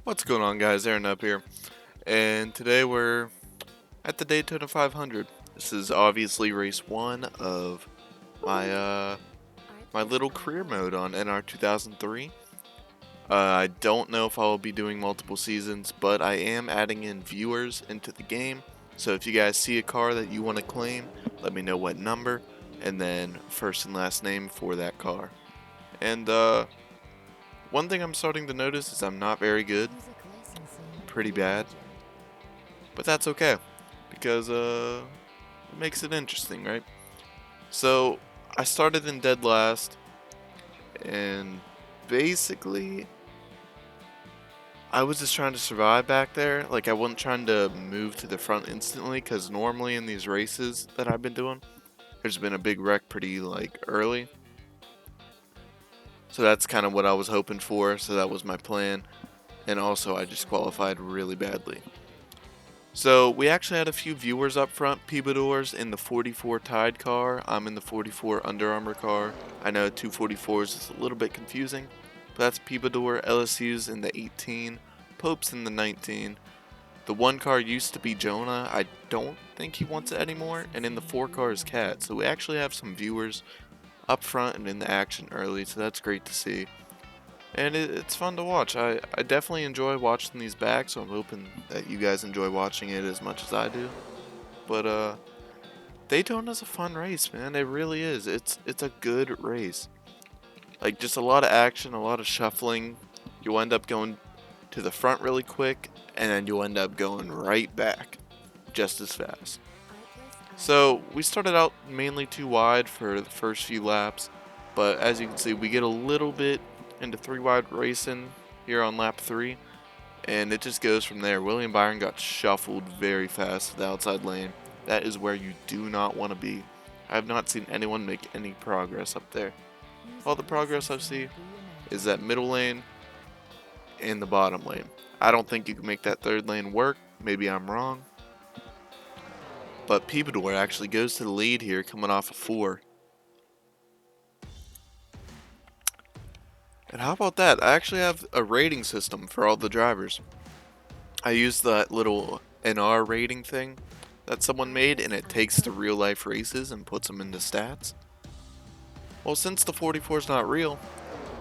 What's going on, guys? Aaron up here, and today we're at the Daytona 500. This is obviously race one of my my little career mode on NR2003. I don't know if I'll be doing multiple seasons, but I am adding in viewers into the game. So if you guys see a car that you want to claim, let me know what number, and then first and last name for that car. And one thing I'm starting to notice is I'm not very good, pretty bad. But that's okay, because it makes it interesting, right? So I started in dead last, and basically I was just trying to survive back there. Like, I wasn't trying to move to the front instantly, because normally in these races that I've been doing, there's been a big wreck pretty early. So that's kind of what I was hoping for. So that was my plan, and also I just qualified really badly. So we actually had a few viewers up front. Peebador's in the 44 Tide car. I'm in the 44 Under Armour car. I know 244s is a little bit confusing, but that's Peebador. LSU's in the 18. Pope's in the 19. The one car used to be Jonah. I don't think he wants it anymore. And in the 4 car is Cat. So we actually have some viewers up front and in the action early, so that's great to see. And it's fun to watch. I definitely enjoy watching these back, so I'm hoping that you guys enjoy watching it as much as I do. But Daytona's a fun race, man. It really is. It's a good race. Like, just a lot of action, a lot of shuffling. You'll end up going to the front really quick, and then you'll end up going right back just as fast. So we started out mainly too wide for the first few laps, but as you can see, we get a little bit into 3 wide racing here on lap 3, and it just goes from there. William Byron got shuffled very fast to the outside lane. That is where you do not want to be. I have not seen anyone make any progress up there. All the progress I see is that middle lane and the bottom lane. I don't think you can make that third lane work. Maybe I'm wrong. But Peebador actually goes to the lead here, coming off of 4. And how about that? I actually have a rating system for all the drivers. I use that little NR rating thing that someone made, and it takes the real life races and puts them into stats. Well, since the 44 is not real,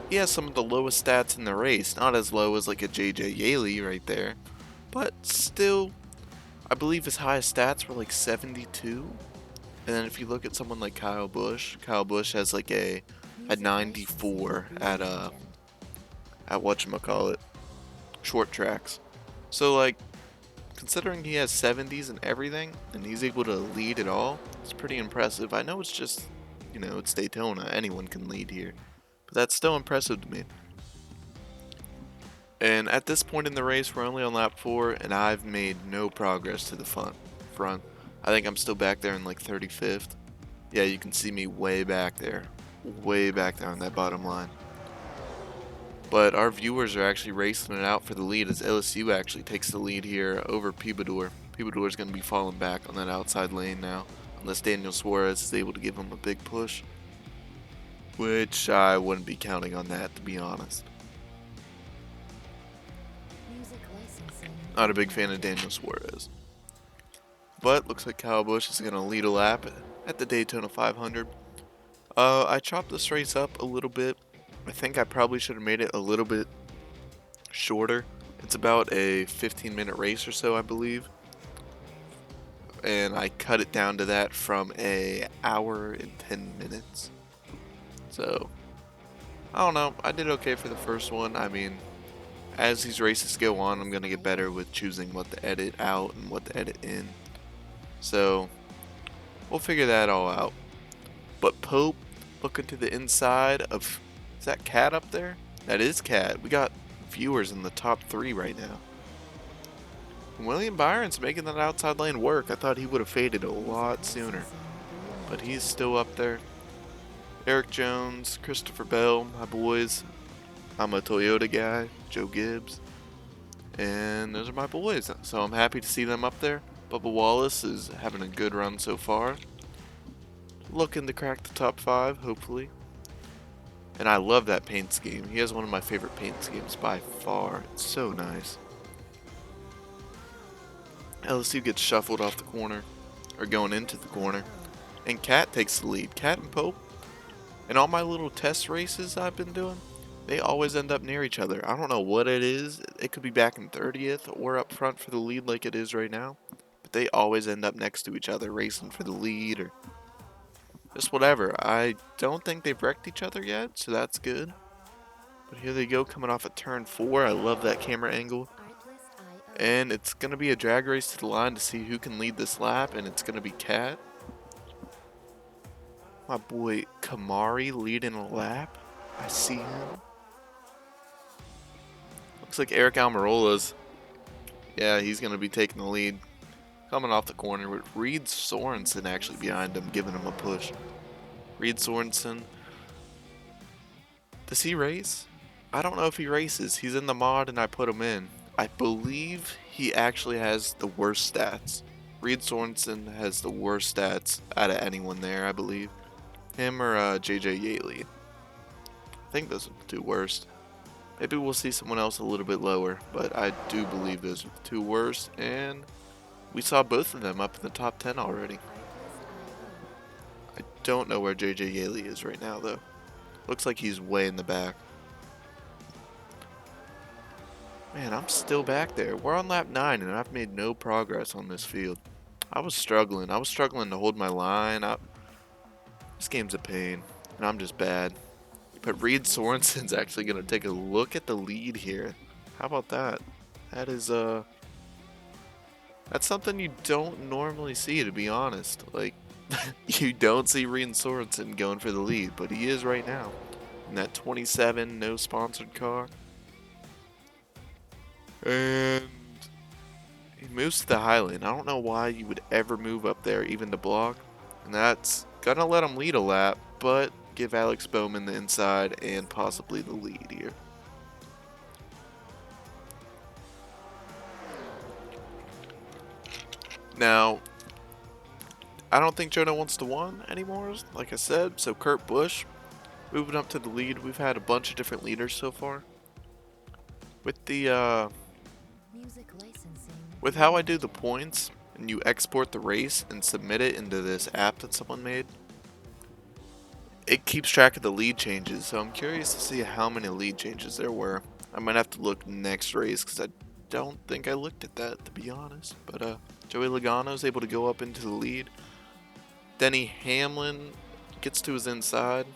he has some of the lowest stats in the race. Not as low as like a JJ Yaley right there, but still, I believe his highest stats were like 72. And then if you look at someone like Kyle Busch has like a 94 at whatchamacallit, short tracks. So like, considering he has 70s and everything, and he's able to lead it all, it's pretty impressive. I know it's just, it's Daytona, anyone can lead here, but that's still impressive to me. And at this point in the race, we're only on lap 4, and I've made no progress to the front. I think I'm still back there in like 35th. Yeah, you can see me way back there on that bottom line. But our viewers are actually racing it out for the lead, as LSU actually takes the lead here over Peebador. Peebador is going to be falling back on that outside lane now, unless Daniel Suarez is able to give him a big push, which I wouldn't be counting on that, to be honest. Not a big fan of Daniel Suarez. But looks like Kyle Busch is going to lead a lap at the Daytona 500. I chopped this race up a little bit. I think I probably should have made it a little bit shorter. It's about a 15-minute race or so, I believe. And I cut it down to that from an hour and 10 minutes. So, I don't know. I did okay for the first one. I mean, as these races go on, I'm going to get better with choosing what to edit out and what to edit in. So, we'll figure that all out. But Pope, looking to the inside of... Is that Cat up there? That is Cat. We got viewers in the top 3 right now. William Byron's making that outside lane work. I thought he would have faded a lot sooner, but he's still up there. Eric Jones, Christopher Bell, my boys. I'm a Toyota guy, Joe Gibbs. And those are my boys, so I'm happy to see them up there. Bubba Wallace is having a good run so far. Looking to crack the top 5, hopefully. And I love that paint scheme. He has one of my favorite paint schemes by far. It's so nice. LSU gets shuffled off the corner, or going into the corner, and Cat takes the lead. Cat and Pope, in all my little test races I've been doing, they always end up near each other. I don't know what it is. It could be back in 30th or up front for the lead like it is right now. But they always end up next to each other, racing for the lead or just whatever. I don't think they've wrecked each other yet, so that's good. But here they go, coming off of turn 4. I love that camera angle. And it's going to be a drag race to the line to see who can lead this lap, and it's going to be Cat. My boy Kamari leading a lap. I see him. Looks like Eric Almirola's. Yeah, he's going to be taking the lead. Coming off the corner with Reed Sorensen actually behind him, giving him a push. Reed Sorensen. Does he race? I don't know if he races. He's in the mod and I put him in. I believe he actually has the worst stats. Reed Sorensen has the worst stats out of anyone there, I believe. Him or JJ Yaley. I think those are the two worst. Maybe we'll see someone else a little bit lower, but I do believe those are the two worst, and we saw both of them up in the top 10 already. I don't know where JJ Yaley is right now, though. Looks like he's way in the back. Man, I'm still back there. We're on lap 9, and I've made no progress on this field. I was struggling. to hold my line. This game's a pain, and I'm just bad. But Reed Sorensen's actually going to take a look at the lead here. How about that? That is, that's something you don't normally see, to be honest. Like, you don't see Reed Sorensen going for the lead, but he is right now. In that 27, no sponsored car. And he moves to the high lane. I don't know why you would ever move up there, even to block. And that's going to let him lead a lap, but give Alex Bowman the inside and possibly the lead here. Now, I don't think Jonah wants to win anymore, like I said. So Kurt Busch moving up to the lead. We've had a bunch of different leaders so far. With the with how I do the points, and you export the race and submit it into this app that someone made, it keeps track of the lead changes. So I'm curious to see how many lead changes there were. I might have to look next race because I don't think I looked at that, to be honest. But Joey Logano's able to go up into the lead. Denny Hamlin gets to his inside.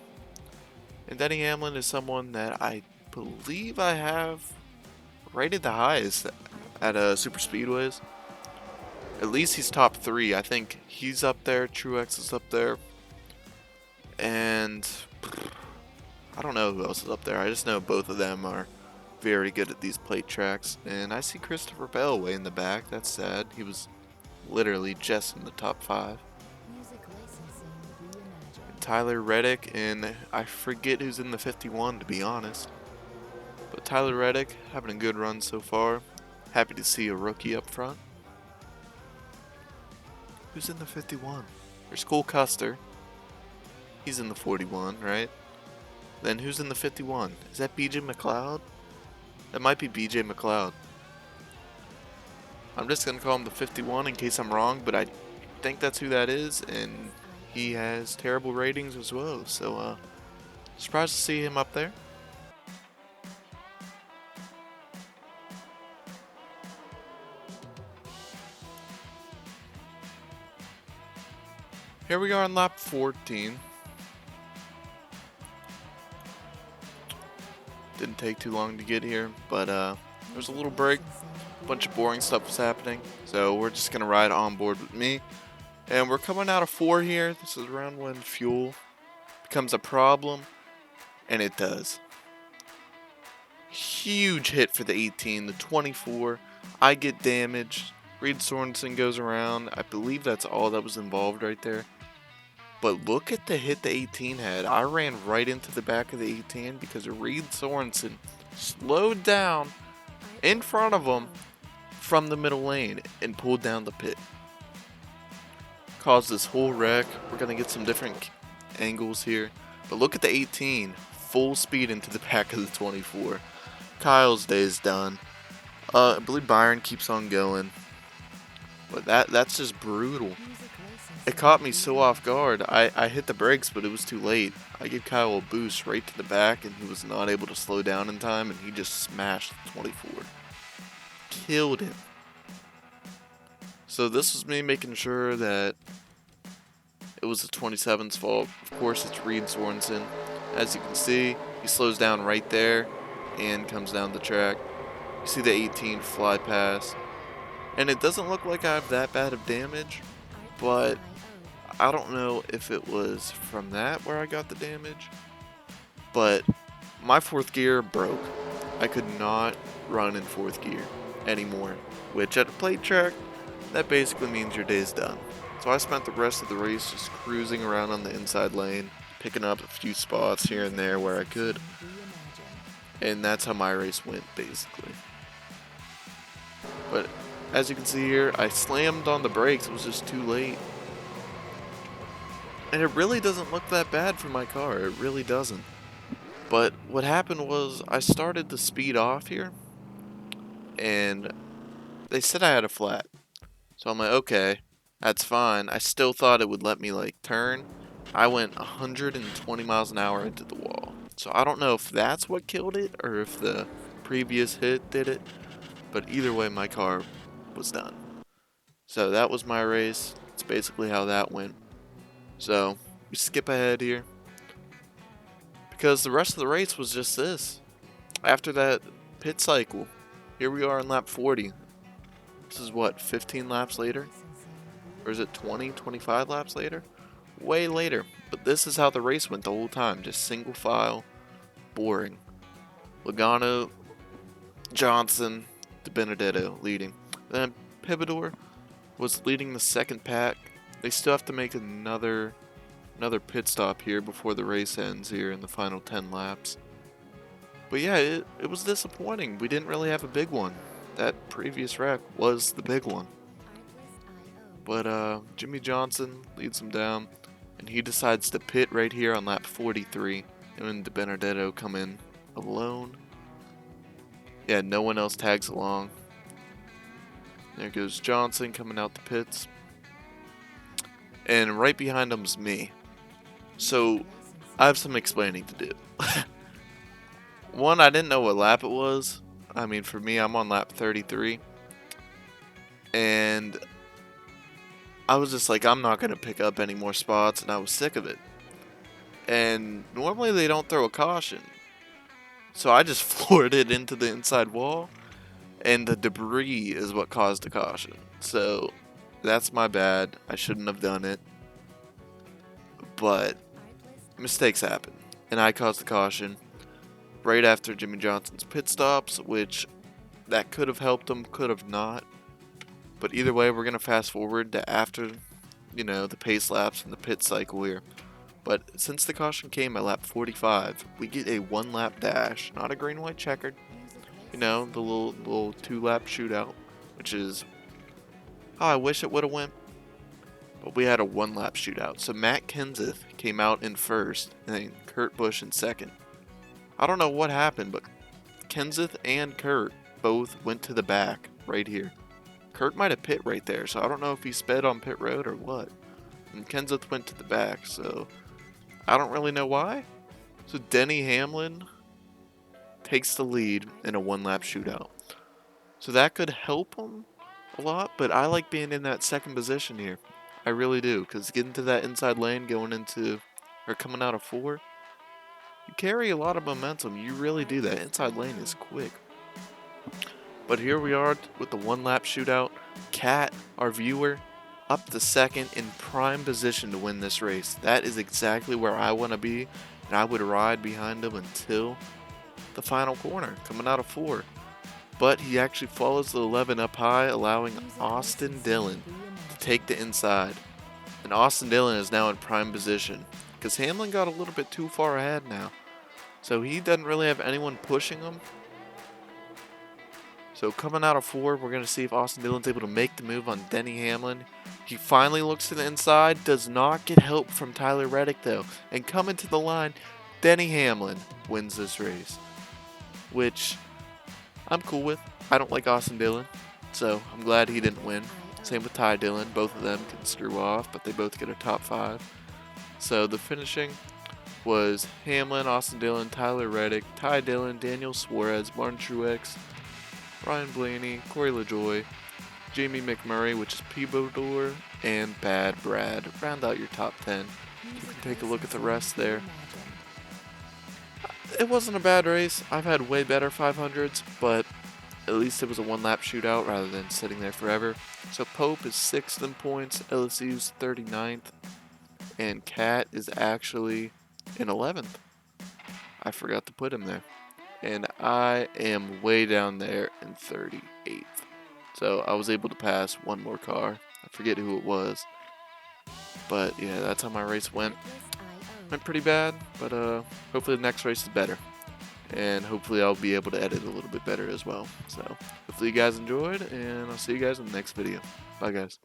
And Denny Hamlin is someone that I believe I have rated the highest at Super Speedways. At least he's top 3. I think he's up there. Truex is up there. And I don't know who else is up there. I just know both of them are very good at these plate tracks. And I see Christopher Bell way in the back. That's sad. He was literally just in the top 5. And Tyler Reddick, and I forget who's in the 51, to be honest. But Tyler Reddick having a good run so far. Happy to see a rookie up front. Who's in the 51? There's Cole Custer. He's in the 41, right? Then who's in the 51? Is that BJ McLeod? That might be BJ McLeod. I'm just going to call him the 51 in case I'm wrong, but I think that's who that is, and he has terrible ratings as well, so surprised to see him up there. Here we are on lap 14. Didn't take too long to get here, but there's a little break. A bunch of boring stuff was happening, so we're just going to ride on board with me. And we're coming out of 4 here. This is around when fuel becomes a problem, and it does. Huge hit for the 18, the 24. I get damaged. Reed Sorensen goes around. I believe that's all that was involved right there. But look at the hit the 18 had. I ran right into the back of the 18 because Reed Sorensen slowed down in front of him from the middle lane and pulled down the pit. Caused this whole wreck. We're going to get some different angles here. But look at the 18. full speed into the back of the 24. Kyle's day is done. I believe Byron keeps on going. But that's just brutal. It caught me so off guard. I hit the brakes, but it was too late. I gave Kyle a boost right to the back, and he was not able to slow down in time, and he just smashed the 24. Killed him. So this was me making sure that it was the 27's fault. Of course, it's Reed Sorensen. As you can see, he slows down right there and comes down the track. You see the 18 fly past. And it doesn't look like I have that bad of damage, but I don't know if it was from that where I got the damage. But my fourth gear broke. I could not run in fourth gear anymore, which at a plate track, that basically means your day's done. So I spent the rest of the race just cruising around on the inside lane, picking up a few spots here and there where I could. And that's how my race went, basically. But as you can see here, I slammed on the brakes. It was just too late. And it really doesn't look that bad for my car. It really doesn't. But what happened was I started to speed off here. And they said I had a flat. So I'm like, okay, that's fine. I still thought it would let me like turn. I went 120 miles an hour into the wall. So I don't know if that's what killed it or if the previous hit did it. But either way, my car was done. So that was my race. It's basically how that went. So we skip ahead here because the rest of the race was just this. After that pit cycle, here we are in lap 40. This is what, 15 laps later? Or is it 20, 25 laps later? Way later. But this is how the race went the whole time. Just single file, boring. Logano, Johnson, DiBenedetto leading. Then Pibador was leading the second pack. They still have to make another pit stop here before the race ends here in the final 10 laps. But yeah, it was disappointing. We didn't really have a big one. That previous wreck was the big one. But Jimmy Johnson leads him down, and he decides to pit right here on lap 43. And DiBenedetto come in alone. Yeah, no one else tags along. There goes Johnson coming out the pits. And right behind him's me. So, I have some explaining to do. One, I didn't know what lap it was. I mean, for me, I'm on lap 33. And I was just like, I'm not going to pick up any more spots, and I was sick of it. And normally they don't throw a caution. So I just floored it into the inside wall, and the debris is what caused the caution. So that's my bad. I shouldn't have done it. But mistakes happen, and I caused the caution right after Jimmy Johnson's pit stops, which that could have helped him, could have not. But either way, we're going to fast forward to after, the pace laps and the pit cycle here. But since the caution came at lap 45, we get a 1-lap dash, not a green-white checkered. The little 2-lap shootout, which is how I wish it would have went. But we had a 1-lap shootout. So Matt Kenseth came out in first, and then Kurt Busch in second. I don't know what happened, but Kenseth and Kurt both went to the back right here. Kurt might have pit right there, so I don't know if he sped on pit road or what. And Kenseth went to the back, so I don't really know why. So Denny Hamlin takes the lead in a 1-lap shootout. So that could help him a lot, but I like being in that second position here. I really do, because getting to that inside lane coming out of 4, you carry a lot of momentum. You really do. That inside lane is quick. But here we are with the 1-lap shootout. Cat, our viewer, up to second in prime position to win this race. That is exactly where I want to be, and I would ride behind him until the final corner, coming out of 4. But he actually follows the 11 up high, allowing Austin Dillon to take the inside. And Austin Dillon is now in prime position, because Hamlin got a little bit too far ahead now. So he doesn't really have anyone pushing him. So coming out of 4, we're going to see if Austin Dillon's able to make the move on Denny Hamlin. He finally looks to the inside, does not get help from Tyler Reddick though. And coming to the line, Denny Hamlin wins this race, which I'm cool with. I don't like Austin Dillon, so I'm glad he didn't win. Same with Ty Dillon. Both of them can screw off, but they both get a top 5. So the finishing was Hamlin, Austin Dillon, Tyler Reddick, Ty Dillon, Daniel Suarez, Martin Truex, Ryan Blaney, Corey LaJoie, Jamie McMurray, which is Peabodor, and Bad Brad. Round out your top 10. You can take a look at the rest there. It wasn't a bad race. I've had way better 500s, but at least it was a one-lap shootout rather than sitting there forever. So Pope is 6th in points, LSU's 39th, and Cat is actually in 11th. I forgot to put him there. And I am way down there in 38th. So I was able to pass one more car. I forget who it was. But yeah, that's how my race went. Went pretty bad, but hopefully the next race is better. And hopefully I'll be able to edit a little bit better as well. So hopefully you guys enjoyed, and I'll see you guys in the next video. Bye guys.